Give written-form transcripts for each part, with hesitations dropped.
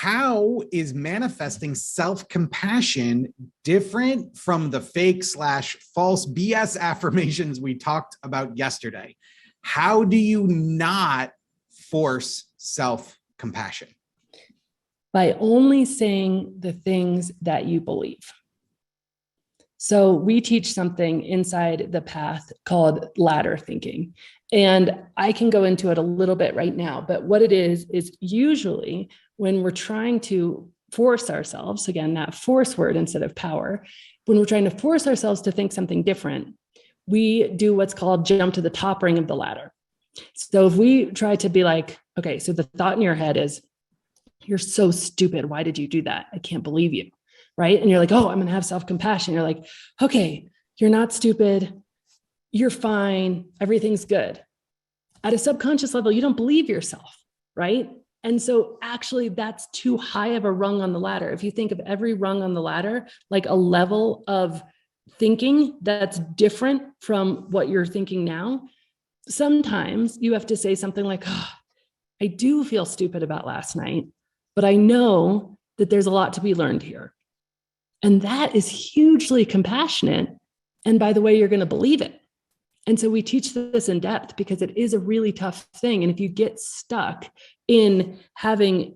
how is manifesting self-compassion different from the fake / false BS affirmations we talked about yesterday? How do you not force self-compassion? By only saying the things that you believe. So we teach something inside the path called ladder thinking. And I can go into it a little bit right now, but what it is usually when we're trying to force ourselves, again, that force word instead of power, when we're trying to force ourselves to think something different, we do what's called jump to the top ring of the ladder. So if we try to be like, okay, so the thought in your head is, you're so stupid. Why did you do that? I can't believe you. Right. And you're like, oh, I'm going to have self-compassion. You're like, okay, you're not stupid. You're fine. Everything's good. At a subconscious level, you don't believe yourself. Right. And so actually that's too high of a rung on the ladder. If you think of every rung on the ladder, like a level of thinking that's different from what you're thinking now, sometimes you have to say something like, oh, I do feel stupid about last night, but I know that there's a lot to be learned here. And that is hugely compassionate. And by the way, you're going to believe it. And so we teach this in depth because it is a really tough thing. And if you get stuck in having,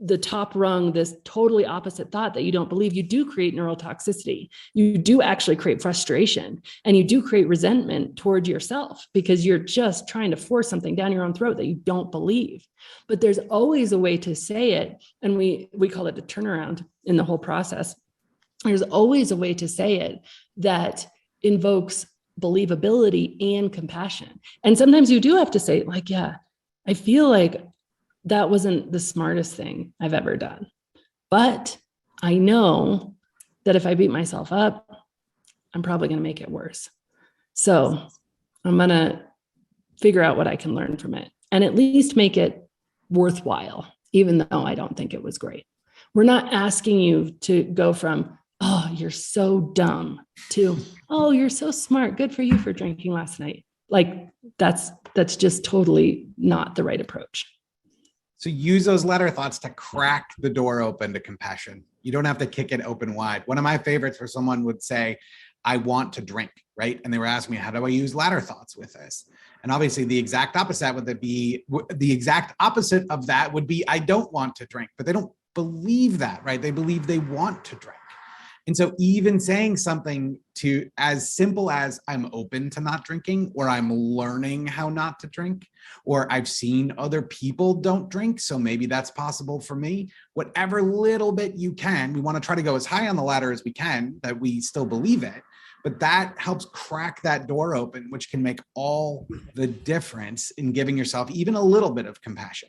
the top rung, this totally opposite thought that you don't believe, you do create neurotoxicity. You do actually create frustration and you do create resentment toward yourself because you're just trying to force something down your own throat that you don't believe. But there's always a way to say it. And we call it a turnaround in the whole process. There's always a way to say it that invokes believability and compassion. And sometimes you do have to say like, yeah, I feel like that wasn't the smartest thing I've ever done. But I know that if I beat myself up, I'm probably going to make it worse. So I'm going to figure out what I can learn from it and at least make it worthwhile, even though I don't think it was great. We're not asking you to go from, oh, you're so dumb to, oh, you're so smart. Good for you for drinking last night. Like that's just totally not the right approach. So use those ladder thoughts to crack the door open to compassion. You don't have to kick it open wide. One of my favorites where someone would say, I want to drink, right? And they were asking me, how do I use ladder thoughts with this? And obviously the exact opposite of that would be, I don't want to drink, but they don't believe that, right? They believe they want to drink. And so even saying something to as simple as I'm open to not drinking, or I'm learning how not to drink, or I've seen other people don't drink, so maybe that's possible for me. Whatever little bit you can, we want to try to go as high on the ladder as we can, that we still believe it. But that helps crack that door open, which can make all the difference in giving yourself even a little bit of compassion.